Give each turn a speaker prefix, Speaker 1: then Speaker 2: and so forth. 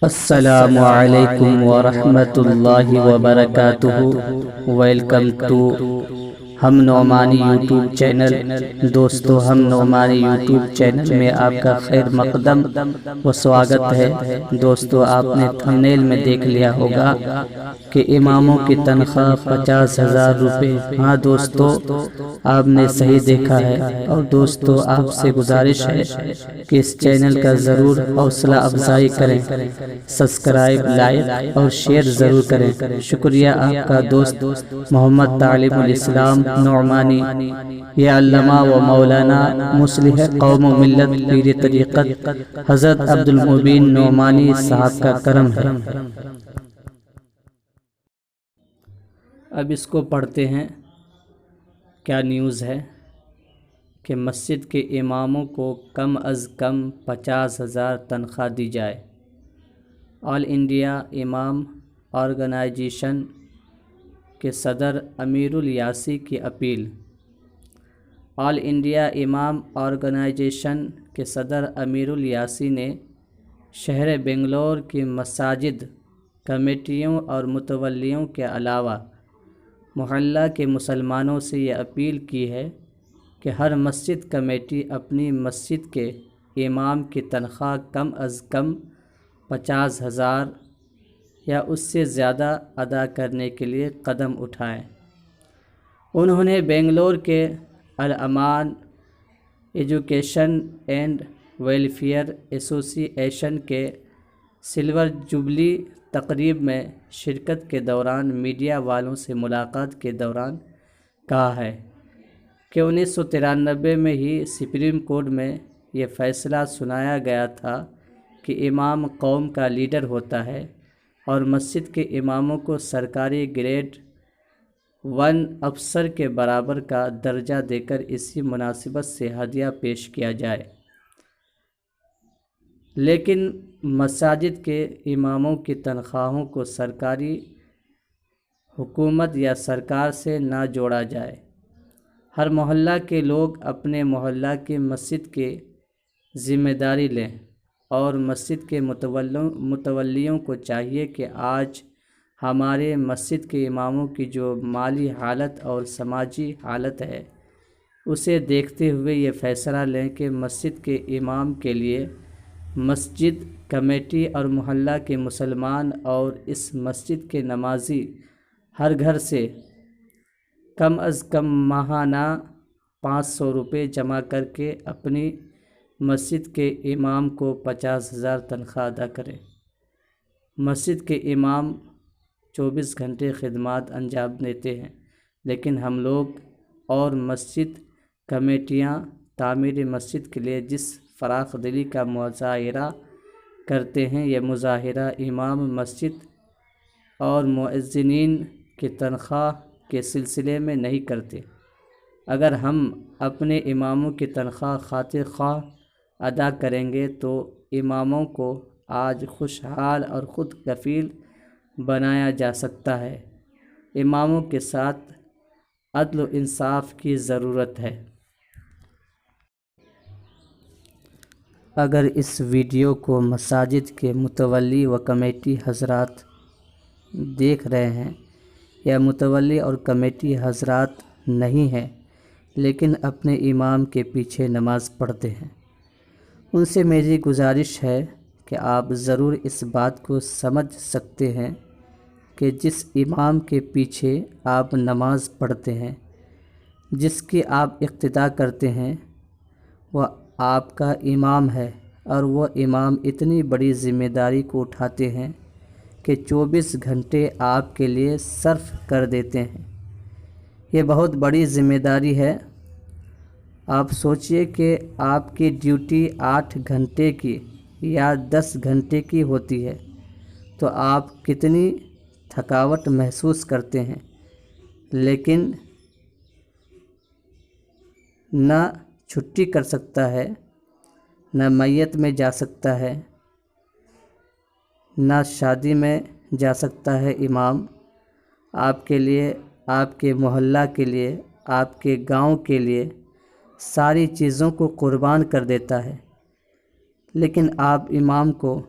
Speaker 1: السلام علیکم ورحمۃ اللہ وبرکاتہ۔ ویلکم ٹو ہم نعمانی یوٹیوب چینل۔ دوستو، ہم نعمانی یوٹیوب چینل میں آپ کا خیر مقدم و سواگت ہے۔ دوستو، آپ نے تھمبنیل میں دیکھ لیا ہوگا کہ اماموں کی تنخواہ 50,000 روپے۔ ہاں دوستو، آپ نے صحیح دیکھا ہے۔ اور دوستو، آپ سے گزارش ہے کہ اس چینل کا ضرور حوصلہ افزائی کریں، سبسکرائب، لائک اور شیئر ضرور کریں۔ شکریہ آپ کا دوست محمد تعلیم الاسلام نعمانی، یہ علامہ و مولانا مصلح قوم و ملت پیر طریقت حضرت عبدالمبین نعمانی صاحب کا کرم ہے۔ اب اس کو پڑھتے ہیں۔ کیا نیوز ہے کہ مسجد کے اماموں کو کم از کم 50,000 تنخواہ دی جائے۔ آل انڈیا امام آرگنائزیشن کے صدر امیر الیاسی کی اپیل۔ آل انڈیا امام آرگنائزیشن کے صدر امیر الیاسی نے شہر بنگلور کی مساجد کمیٹیوں اور متولیوں کے علاوہ محلہ کے مسلمانوں سے یہ اپیل کی ہے کہ ہر مسجد کمیٹی اپنی مسجد کے امام کی تنخواہ کم از کم 50,000 یا اس سے زیادہ ادا کرنے کے لیے قدم اٹھائیں۔ انہوں نے بنگلور کے الامان ایجوکیشن اینڈ ویلفیئر ایسوسی ایشن کے سلور جوبلی تقریب میں شرکت کے دوران میڈیا والوں سے ملاقات کے دوران کہا ہے کہ 1993 میں ہی سپریم کورٹ میں یہ فیصلہ سنایا گیا تھا کہ امام قوم کا لیڈر ہوتا ہے اور مسجد کے اماموں کو سرکاری گریڈ 1 افسر کے برابر کا درجہ دے کر اسی مناسبت سے ہدیہ پیش کیا جائے۔ لیکن مساجد کے اماموں کی تنخواہوں کو سرکاری حکومت یا سرکار سے نہ جوڑا جائے۔ ہر محلہ کے لوگ اپنے محلہ کی مسجد کی ذمہ داری لیں اور مسجد کے متولیوں کو چاہیے کہ آج ہمارے مسجد کے اماموں کی جو مالی حالت اور سماجی حالت ہے اسے دیکھتے ہوئے یہ فیصلہ لیں کہ مسجد کے امام کے لیے مسجد کمیٹی اور محلہ کے مسلمان اور اس مسجد کے نمازی ہر گھر سے کم از کم ماہانہ 500 روپے جمع کر کے اپنی مسجد کے امام کو 50,000 تنخواہ ادا کریں۔ مسجد کے امام 24 گھنٹے خدمات انجام دیتے ہیں، لیکن ہم لوگ اور مسجد کمیٹیاں تعمیر مسجد کے لیے جس فراخ دلی کا مظاہرہ کرتے ہیں، یہ مظاہرہ امام مسجد اور مؤذنین کی تنخواہ کے سلسلے میں نہیں کرتے۔ اگر ہم اپنے اماموں کی تنخواہ خاطر خواہ ادا کریں گے تو اماموں کو آج خوشحال اور خود کفیل بنایا جا سکتا ہے۔ اماموں کے ساتھ عدل و انصاف کی ضرورت ہے۔ اگر اس ویڈیو کو مساجد کے متولی و کمیٹی حضرات دیکھ رہے ہیں یا متولی اور کمیٹی حضرات نہیں ہیں لیکن اپنے امام کے پیچھے نماز پڑھتے ہیں، ان سے میری گزارش ہے کہ آپ ضرور اس بات کو سمجھ سکتے ہیں کہ جس امام کے پیچھے آپ نماز پڑھتے ہیں، جس کی آپ اقتداء کرتے ہیں، وہ آپ کا امام ہے، اور وہ امام اتنی بڑی ذمہ داری کو اٹھاتے ہیں کہ 24 گھنٹے آپ کے لیے صرف کر دیتے ہیں۔ یہ بہت بڑی ذمہ داری ہے۔ آپ سوچئے کہ آپ کی ڈیوٹی 8 گھنٹے کی یا 10 گھنٹے کی ہوتی ہے تو آپ کتنی تھکاوٹ محسوس کرتے ہیں، لیکن نہ چھٹی کر سکتا ہے، نہ میت میں جا سکتا ہے، نہ شادی میں جا سکتا ہے۔ امام آپ کے لیے، آپ کے محلہ کے لیے، آپ کے گاؤں کے لیے ساری چیزوں کو قربان کر دیتا ہے، لیکن آپ امام کو